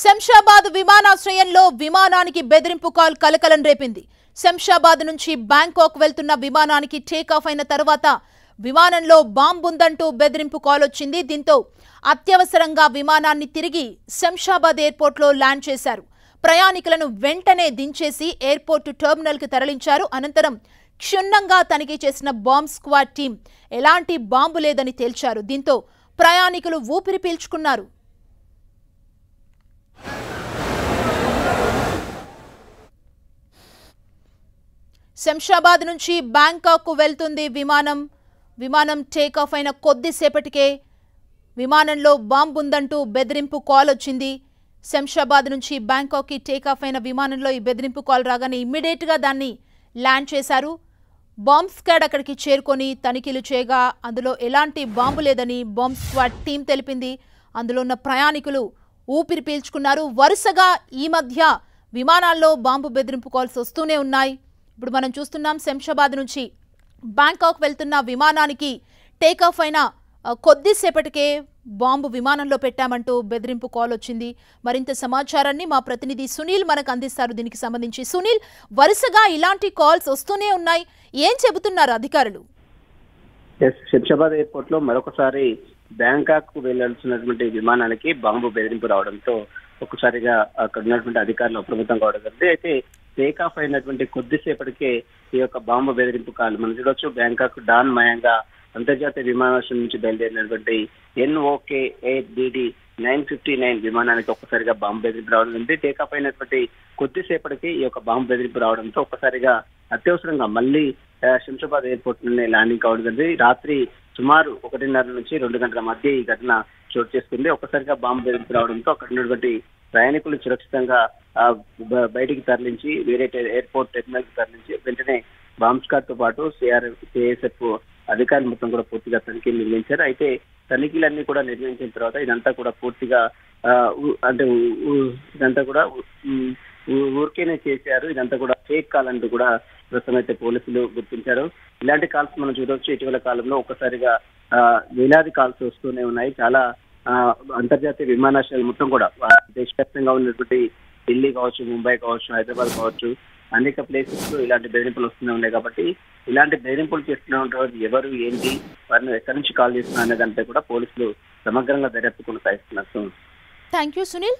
శంషాబాద్ విమానాశ్రయంలో విమానానికి బెదిరింపు కాల్ కలకలం రేపింది. శంషాబాద్ నుంచి బ్యాంకాక్ వెళ్తున్న విమానానికి టేకాఫ్ అయిన తర్వాత విమానంలో బాంబుందంటూ బెదిరింపు కాల్ వచ్చింది. దీంతో అత్యవసరంగా విమానాన్ని తిరిగి శంషాబాద్ ఎయిర్పోర్ట్లో ల్యాండ్ చేశారు. ప్రయాణికులను వెంటనే దించేసి ఎయిర్పోర్టు టెర్మినల్కి తరలించారు. అనంతరం క్షుణ్ణంగా తనిఖీ చేసిన బాంబ్ స్క్వాడ్ టీం ఎలాంటి బాంబు లేదని తేల్చారు. దీంతో ప్రయాణికులు ఊపిరి పీల్చుకున్నారు. శంషాబాద్ నుంచి బ్యాంకాక్ వెళ్తుంది విమానం టేకాఫ్ అయిన కొద్దిసేపటికే విమానంలో బాంబు ఉందంటూ బెదిరింపు కాల్ వచ్చింది. శంషాబాద్ నుంచి బ్యాంకాక్కి టేకాఫ్ అయిన విమానంలో ఈ బెదిరింపు కాల్ రాగానే ఇమ్మీడియట్గా దాన్ని ల్యాండ్ చేశారు. బాంబ్ స్క్వాడ్ అక్కడికి చేరుకొని తనిఖీలు చేయగా అందులో ఎలాంటి బాంబు లేదని బాంబ్ స్క్వాడ్ టీం తెలిపింది. అందులో ఉన్న ప్రయాణికులు ఊపిరి పీల్చుకున్నారు. వరుసగా ఈ మధ్య విమానాల్లో బాంబు బెదిరింపు కాల్స్ వస్తూనే ఉన్నాయి. ఇప్పుడు మనం చూస్తున్నాం శంషాబాద్ నుంచి బ్యాంకాక్ వెళ్తున్న విమానానికి టేకాఫ్ అయిన కొద్దిసేపటికే బాంబు విమానంలో పెట్టామంటూ బెదిరింపు కాల్ వచ్చింది. మరింత సమాచారాన్ని మా ప్రతినిధి సునీల్ మనకు అందిస్తారు. దీనికి సంబంధించి సునీల్, వరుసగా ఇలాంటి కాల్స్ వస్తూనే ఉన్నాయి, ఏం చెబుతున్నారు అధికారులు? శంషాబాద్ ఎయిర్పోర్ట్ లో మరొకసారి బ్యాంకాక్ కు వెళ్లాల్సినటువంటి విమానానికి బాంబు బెదిరింపు రావడంతో ఒక్కసారిగా అక్కడ ఉన్నటువంటి అధికారులు అప్రమత్తం కావడం జరిగింది. అయితే టేకాఫ్ అయినటువంటి కొద్దిసేపటికే ఈ యొక్క బాంబు బెదిరింపు కాల్ మనం చూడొచ్చు. బ్యాంకాక్ డాన్ మయాంగా అంతర్జాతీయ విమానాశ్రయం నుంచి బయలుదేరినటువంటి NOK BD 959 విమానానికి ఒక్కసారిగా బాంబు బెదిరింపు రావడం ఉంది. టేకాఫ్ అయినటువంటి కొద్దిసేపటికి ఈ యొక్క బాంబు బెదిరింపు రావడంతో ఒక్కసారిగా అత్యవసరంగా మళ్ళీ శంషాబాద్ ఎయిర్పోర్ట్ నుండి ల్యాండింగ్ కావడం జరిగింది. రాత్రి సుమారు 1:30 నుంచి 2 గంటల మధ్య ఈ ఘటన చోటు చేసుకుంది. ఒక్కసారిగా బాంబు బెదిరింపు రావడంతో అక్కడ ఉన్నటువంటి ప్రయాణికులు సురక్షితంగా బయటికి తరలించి వేరే ఎయిర్పోర్ట్ టెర్మినల్ కి తరలించి వెంటనే బాంబ్ స్క్వాడ్ తో పాటు CRSF అధికారులు మొత్తం కూడా పూర్తిగా తనిఖీలు నిర్వహించారు. అయితే తనిఖీలన్నీ కూడా నిర్వహించిన తర్వాత ఇదంతా కూడా పూర్తిగా ఇదంతా కూడా ఊరికేనే చేశారు, ఇదంతా కూడా ఫేక్ కాల్ అంటూ కూడా ప్రస్తుతం అయితే పోలీసులు గుర్తించారు. ఇలాంటి కాల్స్ మనం చూడవచ్చు. ఇటీవల కాలంలో ఒక్కసారిగా వేలాది కాల్స్ వస్తూనే ఉన్నాయి. చాలా అంతర్జాతీయ విమానాశ్రయాలు మొత్తం కూడా దేశవ్యాప్తంగా ఉన్నటువంటి ఢిల్లీ కావచ్చు, ముంబై కావచ్చు, హైదరాబాద్ కావచ్చు, అనేక ప్లేసెస్ లో ఇలాంటి బెదిరింపులు వస్తూనే ఉన్నాయి. కాబట్టి ఇలాంటి బెదిరింపులు చేస్తున్న ఎవరు ఏంటి, వారిని ఎక్కడి నుంచి కాల్ చేస్తున్నారు అనే దానిపై కూడా పోలీసులు సమగ్రంగా దర్యాప్తు కొనసాగిస్తున్నారు. Thank you Sunil.